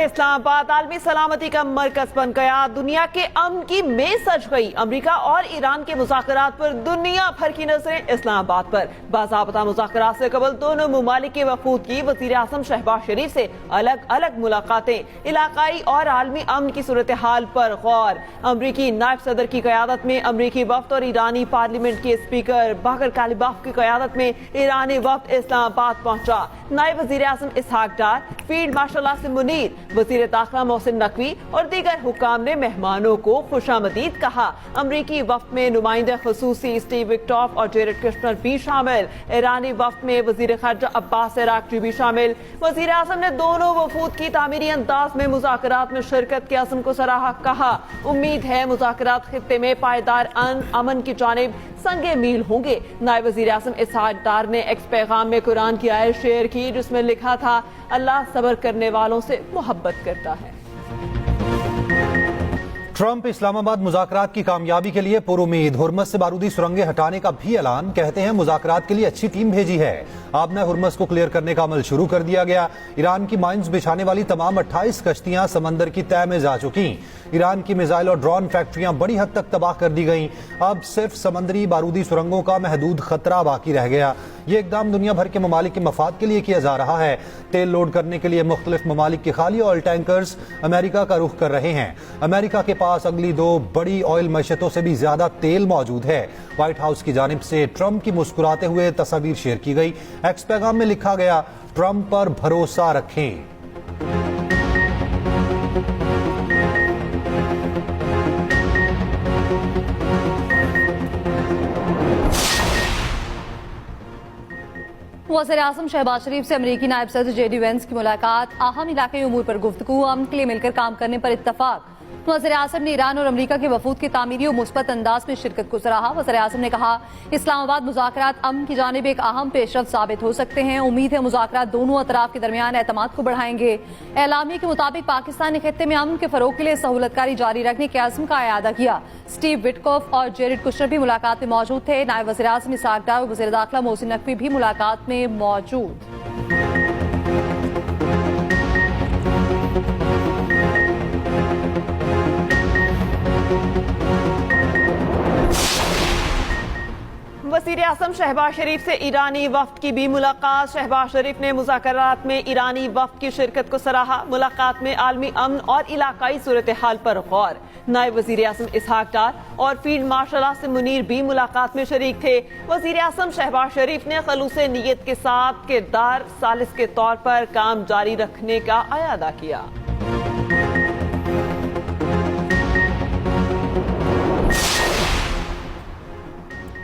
इस्लामाबाद आलमी सलामती का मरकज बन गया। दुनिया के अमन की मेज सज गई। अमेरिका और ईरान के मुज़ाकरात पर दुनिया भर की नजरें इस्लामाबाद पर। बाज़ाब्ता मुज़ाकरात से कबल दोनों मुमालिक के वफूद की वज़ीर आज़म शहबाज शरीफ से अलग अलग मुलाकातें। इलाकाई और आलमी अमन की सूरत हाल पर गौर। अमरीकी नायब सदर की क़यादत में अमरीकी वफ्द और ईरानी पार्लियामेंट के स्पीकर बाकर कालिबाफ की क़यादत में ईरानी वफ्द इस्लामाबाद पहुंचा। नायब वज़ीर आज़म इसहाक डार, फील्ड मार्शल आसिम मुनीर, वज़ीर दाखिला मोहसिन नकवी और दीगर हुक्काम ने मेहमानों को खुशामदीद कहा। अमरीकी वफ्द में नुमाइंदे खुसूसी स्टीव विक्टॉफ और जेरेड कुश्नर भी शामिल। ईरानी वफ्द में वज़ीर ख़ारजा अब्बास अराग़ची भी शामिल। वज़ीर आज़म ने दोनों वफूद की तामीरी अंदाज में मुज़ाकरात में शिरकत के अज़्म को सराहा। कहा, उम्मीद है मुज़ाकरात खित्ते में पायदार अमन की जानिब संगे मील होंगे। नायब वज़ीर आज़म इसहाक डार ने एक्स पैगाम में कुरान की आयत शेयर की जिसमें लिखा था, अल्लाह सब्र करने वालों से मोहब्बत करता है। ट्रंप इस्लामाबाद मुज़ाकरात की कामयाबी के लिए पुरुमीद। हुर्मस से बारूदी सुरंगें हटाने का भी ऐलान। कहते हैं मुज़ाकरात के लिए अच्छी टीम भेजी है। आबना हुर्मस को क्लियर करने का अमल शुरू कर दिया गया। ईरान की माइंस बिछाने वाली तमाम 28 कश्तियां समंदर की तह में जा चुकी। ईरान की मिसाइल और ड्रोन फैक्ट्रियां बड़ी हद तक तबाह कर दी गईं। अब सिर्फ समंदरी बारूदी सुरंगों का महदूद खतरा बाकी रह गया। ये इकदाम दुनिया भर के ममालिक के मफाद के लिए किया जा रहा है। तेल लोड करने के लिए मुख्तलिफ ममालिक के खाली ऑयल टैंकर्स अमेरिका का रुख कर रहे हैं। अमेरिका के पास अगली 2 बड़ी ऑयल मैशतों से भी ज्यादा तेल मौजूद है। व्हाइट हाउस की जानिब से ट्रंप की मुस्कुराते हुए तस्वीर शेयर की गई। एक्स पैगाम में लिखा गया, ट्रंप पर भरोसा रखें। वज़ीर आज़म शहबाज शरीफ से अमरीकी नायब सदर जेडी वेंस की मुलाकात। अहम इलाक़ाई उमूर पर गुफ्तगू, अमन के लिए मिलकर काम करने पर इत्तफाक। वज़ीर आज़म ने ईरान और अमरीका के वफूद की तामीरी और मुस्बत अंदाज में शिरकत को सराहा। वज़ीर आज़म ने कहा, इस्लामाबाद मुज़ाकरात अमन की जानिब एक अहम पेशरफ्त साबित हो सकते हैं। उम्मीद है मुज़ाकरात दोनों अतराफ के दरमियान एतमाद को बढ़ाएंगे। एलामी के मुताबिक पाकिस्तान ने खित्ते में अमन के फरोग के लिए सहूलतकारी जारी रखने के अज़्म का इआदा किया। स्टीव विटकॉफ और जेरेड कुश्नर भी मुलाकात में मौजूद थे। नायब वज़ीर आज़म इसहाक डार और वज़ीर दाखिला मोहसिन नकवी भी मुलाकात में मौजूद। वज़ीर आज़म शहबाज शरीफ से ईरानी वफ्द की भी मुलाकात। शहबाज शरीफ ने मुज़ाकरात में ईरानी वफ्द की शिरकत को सराहा। मुलाकात में आलमी अमन और इलाकाई सूरत हाल पर गौर। नायब वज़ीर आज़म इसहाक डार और फील्ड मार्शल आसिम मुनीर भी मुलाकात में शरीक थे। वज़ीर आज़म शहबाज शरीफ ने खलूसे नीयत के साथ किरदार सालिस के तौर पर काम जारी रखने का इआदा किया।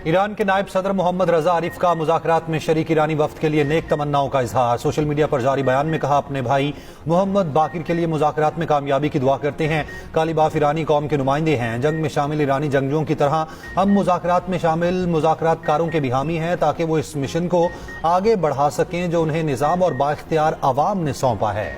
ईरान के नायब सदर मोहम्मद रजा आरिफ का मुज़ाकरात में शरीक ईरानी वफ्द के लिए नेक तमन्नाओं का इजहार। सोशल मीडिया पर जारी बयान में कहा, अपने भाई मोहम्मद बाकिर के लिए मुज़ाकरात में कामयाबी की दुआ करते हैं। कालिबाफ ईरानी कौम के नुमाइंदे हैं। जंग में शामिल ईरानी जंगजुओं की तरह हम मुज़ाकरात में शामिल मुज़ाकरातकारों के भी हामी हैं, ताकि वो इस मिशन को आगे बढ़ा सकें जो उन्हें निज़ाम और बाइख्तियार अवाम ने सौंपा है।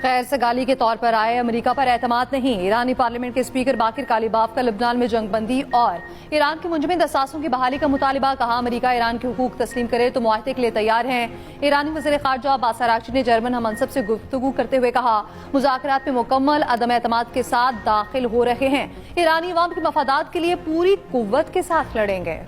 खैर सगाली के तौर पर आए अमेरिका पर एतमाद नहीं। ईरानी पार्लियामेंट के स्पीकर बाकिर कालिबाफ का लबनान में जंगबंदी और ईरान के मुंजमद असासों की बहाली का मुतालिबा। कहा, अमेरिका ईरान के हुकूक तस्लीम करे तो मुआहदे के लिए तैयार हैं। ईरानी वज़ीर ख़ारजा अब्बास अराग़ची ने जर्मन हमअनसब से गुफ्तगू करते हुए कहा, मुज़ाकरात में मुकम्मल अदम एतमाद के साथ दाखिल हो रहे हैं। ईरानी अवाम के मफादात के लिए पूरी कुव्वत के साथ लड़ेंगे।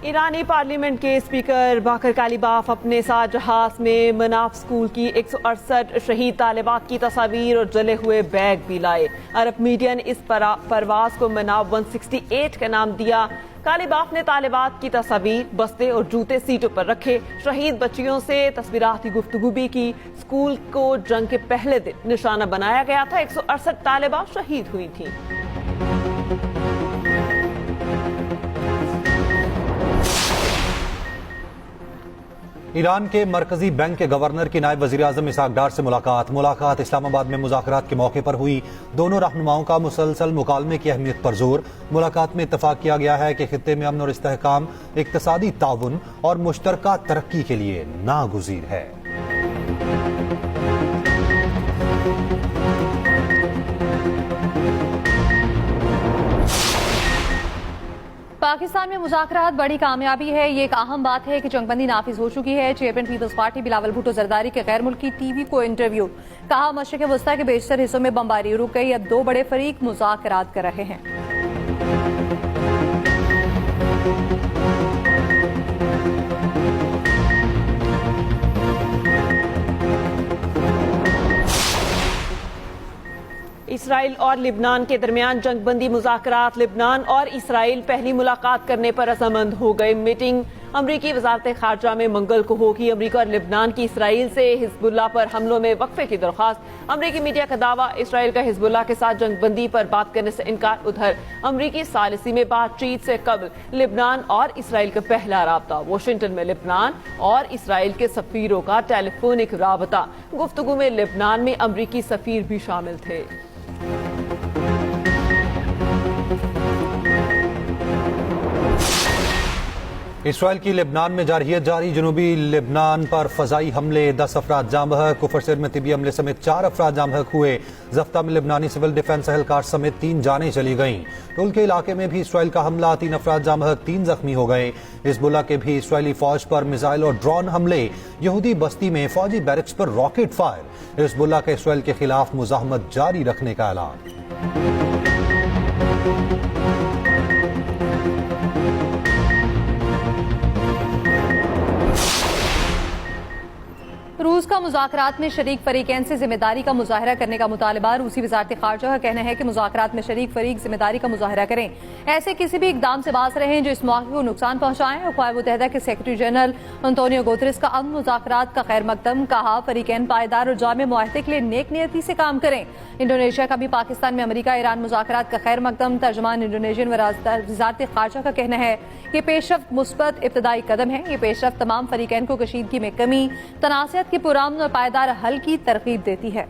ईरानी पार्लियामेंट के स्पीकर बाकर कालिबाफ अपने साथ जहाज में मनाफ स्कूल की 168 शहीद तालिबात की तस्वीर और जले हुए बैग भी लाए। अरब मीडिया ने इस परवाज को मनाफ 168 का नाम दिया। कालिबाफ ने तालिबात की तस्वीर, बस्ते और जूते सीटों पर रखे। शहीद बच्चियों से तस्वीराती गुफ्तगू भी की। स्कूल को जंग के पहले दिन निशाना बनाया गया था। 168 तालिबात शहीद हुई थी। ईरान के मरकजी बैंक के गवर्नर की नायब वजीर आजम इसहाक डार से मुलाकात इस्लामाबाद में मुज़ाकरात के मौके पर हुई। दोनों रहनुमाओं का मुसलसल मुकालमे की अहमियत पर जोर। मुलाकात में इत्तफाक किया गया है कि खित्ते में अमन और इस्तेहकाम, इक्तसादी ताउन और मुश्तरका तरक्की के लिए नागुज़ीर है। पाकिस्तान में मुज़ाकरात बड़ी कामयाबी है। ये एक अहम बात है कि जंगबंदी नाफिज हो चुकी है। Chairman Peoples Party Bilawal Bhutto Zardari के गैर मुल्की टीवी को इंटरव्यू। कहा, मशरिक़ वस्ता के बेशतर हिस्सों में बमबारी रुक गई, अब दो बड़े फरीक मुज़ाकरात कर रहे हैं। इसराइल और लिबनान के दरमियान जंगबंदी मुज़ाकरात। लिबनान और इसराइल पहली मुलाकात करने पर रजामंद हो गए। मीटिंग अमरीकी वजारत खारजा में मंगल को होगी। अमरीका और लिबनान की इसराइल से हिजबुल्लाह पर हमलों में वक्फे की दरख्वास्त। अमरीकी मीडिया का दावा, इसराइल का हिजबुल्लाह के साथ जंगबंदी पर बात करने से इनकार। उधर अमरीकी सालिसी में बातचीत से कबल लिबनान और इसराइल का पहला राबता। वाशिंगटन में लिबनान और इसराइल के सफीरों का टेलीफोनिक राबता। गुफ्तगू में लिबनान में अमरीकी सफीर भी शामिल थे। इसराइल की लिबनान में जारहियत जारी। जनूबी लिबनान पर फजाई हमले, 10 अफराद जाँ बहक। कुफर में तिबी हमले समेत 4 अफराद जाँ बहक हुए। जफ्ता में लिबनानी सिविल डिफेंस एहलकार समेत 3 जानें चली गईं। टुल के इलाके में भी इसराइल का हमला, 3 अफराद जाँ बहक, 3 जख्मी हो गए। हिजबुल्लाह के भी इसराइली फौज पर मिसाइल और ड्रोन हमले। यहूदी बस्ती में फौजी बैरक्स पर रॉकेट फायर। हिजबुल्लाह का इसराइल के खिलाफ मुजाहमत जारी रखने का ऐलान। रूस का मुज़ाकरात में शरीक फरीकैन से जिम्मेदारी का मुजाहरा करने का मुतालबा। रूसी वजारत खारजा का कहना है कि मुज़ाकरात में शरीक फरीक जिम्मेदारी का मुजाहरा करें। ऐसे किसी भी इकदाम से बाज रहें जो इस मौके को नुकसान पहुंचाएं। अक़वाम मुत्तहिदा के सेक्रेटरी जनरल अंतोनियो गुतेरेस का अमन मुज़ाकरात का खैर मकदम। कहा, फरीकैन पायदार और जामे मुआहदे के लिए नेक नियती से काम करें। इंडोनेशिया का भी पाकिस्तान में अमरीका ईरान मुज़ाकरात का खैर मकदम। तर्जमान इंडोनेशियन वजारत खारजा का कहना है कि पेशरफ्त मुस्बत इब्तदाई कदम है। ये पेशरफ्त तमाम फरीकैन को कशीदगी में कमी, तनाज़ुरात के पुरअमन और पायदार हल की तरगीब देती है।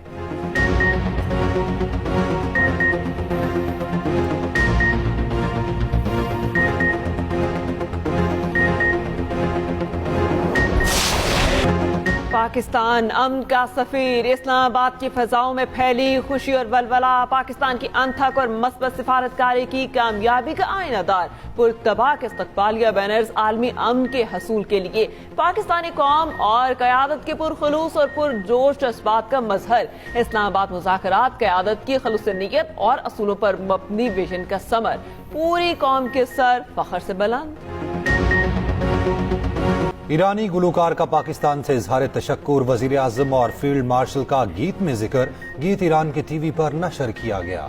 पाकिस्तान अमन का सफीर। इस्लामाबाद की फजाओं में फैली खुशी और वलवला। पाकिस्तान की अनथक और मस्बत सिफारतकारी की कामयाबी का आईनादार। पुरतबाक इस्तकबालिया बैनर्स आलमी अमन के हसूल के लिए पाकिस्तानी कौम और क़यादत के पुरखलूस और पुरजोश जज्बात का मजहर। इस्लामाबाद मुज़ाकरात क़यादत की खलूस नीयत और असूलों पर मबनी विजन का समर। पूरी कौम के सर फख्र से बुलंद। ईरानी गुलूकार का पाकिस्तान से इजहार तशक्कुर। वजीर आजम और फील्ड मार्शल का गीत में जिक्र। गीत ईरान की टीवी पर नशर किया गया।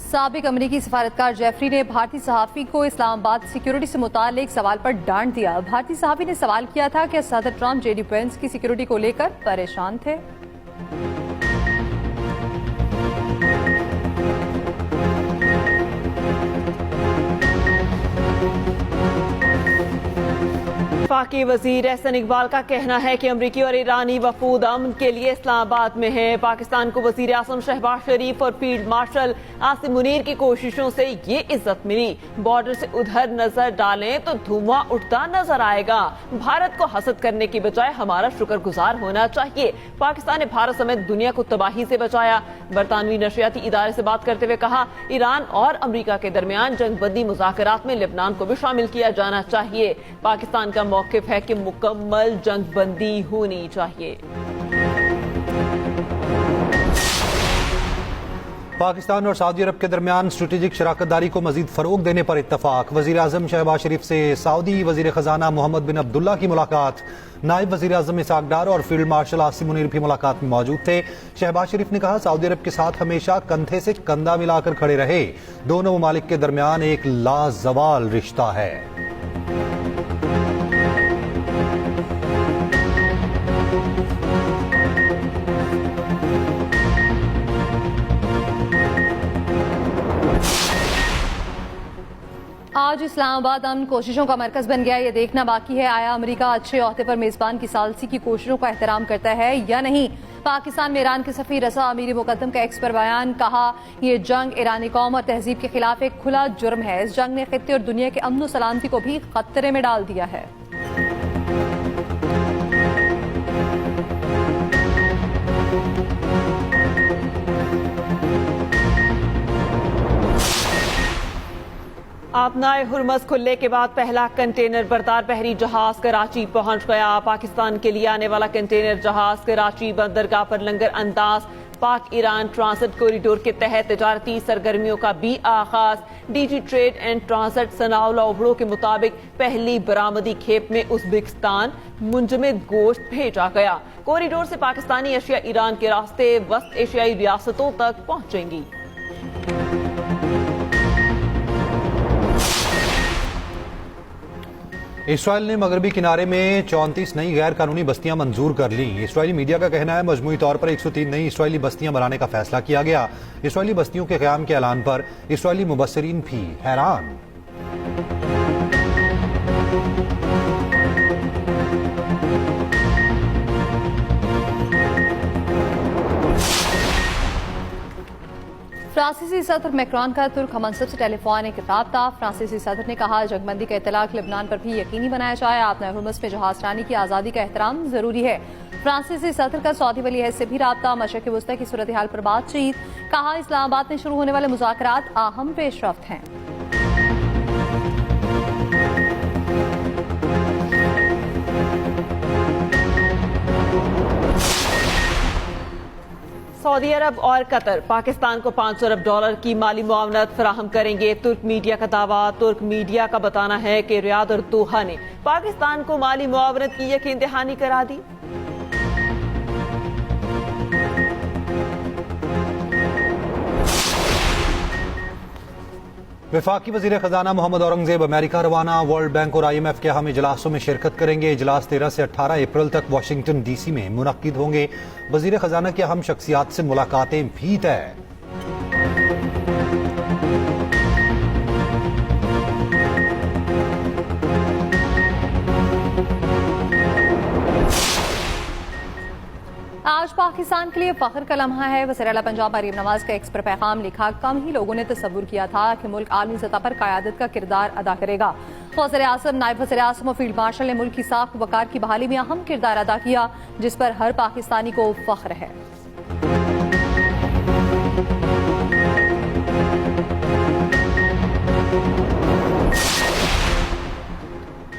साबिक अमरीकी सफारतकार जेफरी ने भारतीय सहाफ़ी को इस्लामाबाद सिक्योरिटी से मुताल्लिक सवाल पर डांट दिया। भारतीय सहाफ़ी ने सवाल किया था कि सदर ट्रंप जेडी पेंस की सिक्योरिटी को लेकर परेशान थे। वफाकी वजीर एहसन इकबाल का कहना है कि अमरीकी और ईरानी वफूद अमन के लिए इस्लामाबाद में है। पाकिस्तान को वजीर आज़म शहबाज शरीफ और फील्ड मार्शल आसिम मुनीर की कोशिशों से ये इज्जत मिली। बॉर्डर से उधर नजर डालें तो धुआं उठता नजर आएगा। भारत को हसद करने की बजाय हमारा शुक्रगुजार होना चाहिए। पाकिस्तान ने भारत समेत दुनिया को तबाही से बचाया। बरतानवी नशरियाती इदारे से बात करते हुए कहा, ईरान और अमरीका के दरमियान जंगबंदी मुज़ाकरात में लिबनान को भी शामिल किया जाना चाहिए। पाकिस्तान का मौक़िफ़ है कि मुकम्मल जंगबंदी होनी चाहिए। पाकिस्तान और सऊदी अरब के दरमियान स्ट्रेटेजिक शराकतदारी को मजीद फरोग देने पर इत्तफाक। वजीर आजम शहबाज शरीफ से सऊदी वजीर खजाना मोहम्मद बिन अब्दुल्ला की मुलाकात। नायब वजीर आजम इसहाक डार और फील्ड मार्शल आसिम मुनीर भी मुलाकात में मौजूद थे। शहबाज शरीफ ने कहा, सऊदी अरब के साथ हमेशा कंधे से कंधा मिलाकर खड़े रहे। दोनों ममालिक के दरमियान एक लाजवाल रिश्ता है। आज इस्लामाबाद अमन कोशिशों का मरकज बन गया। ये देखना बाकी है आया अमेरिका अच्छे ओहदे पर मेजबान की सालसी की कोशिशों का एहतराम करता है या नहीं। पाकिस्तान में ईरान के सफीर रसा अमीर मुकद्दम का एक्स पर बयान, कहा ये जंग ईरानी कौम और तहजीब के खिलाफ एक खुला जुर्म है। इस जंग ने खित्ते और दुनिया के अमन सलामती को भी खतरे में डाल दिया है। आपनाए हुर्मस खुलने के बाद पहला कंटेनर बरदार बहरी जहाज कराची पहुंच गया। पाकिस्तान के लिए आने वाला कंटेनर जहाज कराची बंदरगाह पर लंगर अंदाज पाक ईरान ट्रांसिट कॉरिडोर के तहत तिजारती सरगर्मियों का भी आगाज। DG trade and transit Sanaullah Abro के मुताबिक पहली बरामदी खेप में उज्बेकिस्तान मुंजमद गोश्त भेजा गया। कॉरिडोर से पाकिस्तानी अशिया ईरान के रास्ते वस्त एशियाई रियासतों तक पहुंचेंगी। इसराइल ने मगरबी किनारे में 34 नई गैर कानूनी बस्तियां मंजूर कर ली। इसराइली मीडिया का कहना है मजमूई तौर पर 103 नई इसराइली बस्तियां बनाने का फैसला किया गया। इसराइली बस्तियों के क़याम के ऐलान पर इसराइली मुबस्सिरीन भी हैरान। फ्रांसीसी सदर मैक्रोन का तुर्क हमनसब से टेलीफोनिक राब्ता। फ्रांसीसी सदर ने कहा जंगबंदी का इतलाक लेबनान पर भी यकीनी बनाया जाए। आपने हुर्मुज़ में जहाजरानी की आज़ादी का एहतराम जरूरी है। फ्रांसीसी सदर का सऊदी वली अहद से भी राब्ता। मशरिक़ वस्ता की सूरत हाल पर बातचीत, कहा इस्लामाबाद में शुरू होने वाले मुज़ाकरात अहम पेशरफ्त हैं। सऊदी अरब और कतर पाकिस्तान को $500 अरब की माली मुआवनत फराहम करेंगे। तुर्क मीडिया का दावा। तुर्क मीडिया का बताना है कि रियाद और दोहा ने पाकिस्तान को माली मुआवनत की यकीन दहानी करा दी। वफाकी वज़ीर ख़जाना मोहम्मद औरंगज़ेब अमेरिका रवाना। वर्ल्ड बैंक और IMF के अहम इजलासों में शिरकत करेंगे। इजलास 13 से 18 अप्रैल तक वाशिंगटन DC में मुनक्किद होंगे। वज़ीर ख़जाना की अहम शख्सियात से मुलाकातें भी तय। आज पाकिस्तान के लिए फख्र का लम्हा है। वज़ीर आला पंजाब मरीम नवाज का एक्स पर पैगाम लिखा, कम ही लोगों ने तस्वुर किया था कि मुल्क आलमी सतह पर क़यादत का किरदार अदा करेगा। वज़ीर आज़म, नायब वज़ीर आज़म और फील्ड मार्शल ने मुल्क की साख वकार की बहाली में अहम किरदार अदा किया, जिस पर हर पाकिस्तानी को फख्र है।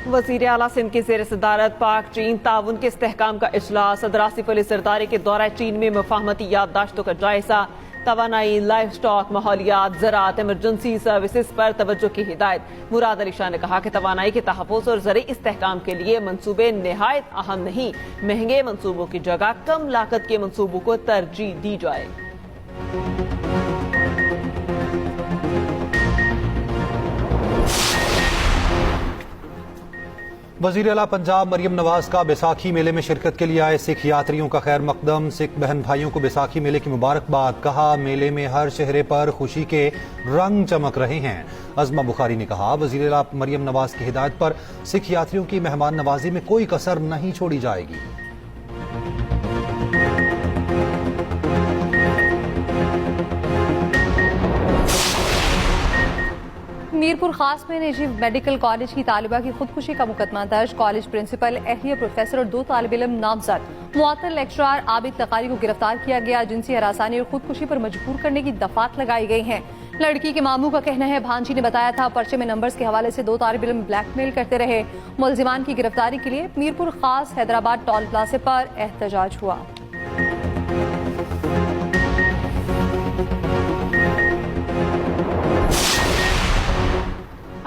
वज़ीर आला सिंध की ज़ेर सदारत पाक चीन ताउन के इस्तेहकाम का इजलास। सदर आसिफ अली ज़रदारी के दौरा चीन में मुफाहमती याददाश्तों का जायजा। तवानाई, लाइफ स्टॉक, माहौलियात, ज़राअत, इमरजेंसी सर्विसेज पर तवज्जो की हिदायत। मुराद अली शाह ने कहा कि तवानाई के तहफ़्फ़ुज़ और ज़रई इस्तेहकाम के लिए मनसूबे निहायत अहम नहीं, महंगे मनसूबों की जगह कम लागत के मनसूबों को तरजीह दी जाए। वज़ीर आला पंजाब मरीम नवाज का बैसाखी मेले में शिरकत के लिए आए सिख यात्रियों का खैर मकदम। सिख बहन भाइयों को बैसाखी मेले की मुबारकबाद। कहा मेले में हर चेहरे पर खुशी के रंग चमक रहे हैं। अज़मा बुखारी ने कहा वज़ीर आला मरीम नवाज की हिदायत पर सिख यात्रियों की मेहमान नवाजी में कोई कसर नहीं छोड़ी जाएगी। मीरपुर खास में निजी मेडिकल कॉलेज की तालिबा की खुदकुशी का मुकदमा दर्ज। कॉलेज प्रिंसिपल, एहलिया प्रोफेसर और 2 तालिब इल्म नामजद। मुअत्तल लेक्चरार आबिद लकारी को गिरफ्तार किया गया। जिनसी हरासानी और खुदकुशी पर मजबूर करने की दफात लगाई गई हैं। लड़की के मामू का कहना है भांजी ने बताया था पर्चे में नंबर्स के हवाले से 2 तालिब इल्म ब्लैकमेल करते रहे। मुलजिमान की गिरफ्तारी के लिए मीरपुर खास हैदराबाद टोल प्लाजा पर एहतजाज हुआ।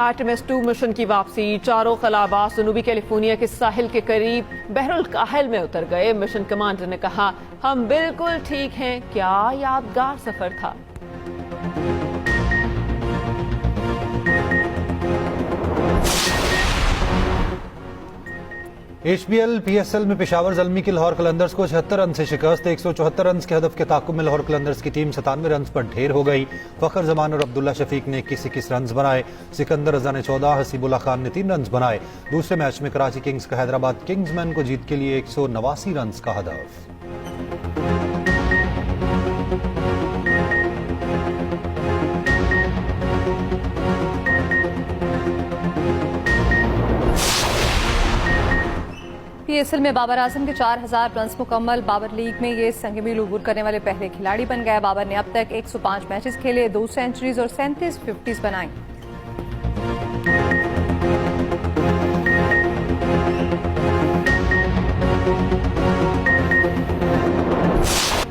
आर्टेमिस 2 मिशन की वापसी। 4 खलाबाज जनूबी कैलिफोर्निया के साहिल के करीब बहरुल काहिल में उतर गए। मिशन कमांडर ने कहा हम बिल्कुल ठीक हैं। क्या यादगार सफर था। HBL PSL में पेशावर ज़ल्मी की लाहौर कलंदर्स को 76 रन से शिकस्त। 174 रन के हदफ के ताकुब में लाहौर कलंदर्स की टीम 97 रन पर ढेर हो गई। फखर जमान और अब्दुल्ला शफीक ने 21 रन बनाए। सिकंदर रजा ने 14, हसीबुल्ला खान ने 3 रन बनाए। दूसरे मैच में कराची किंग्स का हैदराबाद किंग्समैन को जीत के लिए 189 रन का हदफ। PSL में बाबर आजम के 4000 रन मुकम्मल। बाबर लीग में ये संगमील उबूर करने वाले पहले खिलाड़ी बन गए। बाबर ने अब तक 105 मैचेस खेले, 2 सेंचुरीज और 37 50s बनाई।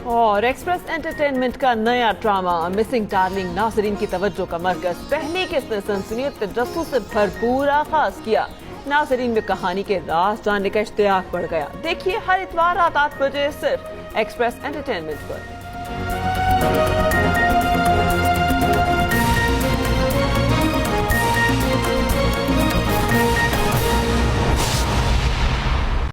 और एक्सप्रेस एंटरटेनमेंट का नया ड्रामा मिसिंग डार्लिंग नाजरीन की तवज्जो का मरकज। पहली किस्त ने सनसनी और तजस्सुस से भरपूर आगाज किया। नाजरीन में कहानी के राज जानने का इश्तियाक बढ़ गया। देखिए हर इतवार रात 8 बजे सिर्फ एक्सप्रेस एंटरटेनमेंट पर।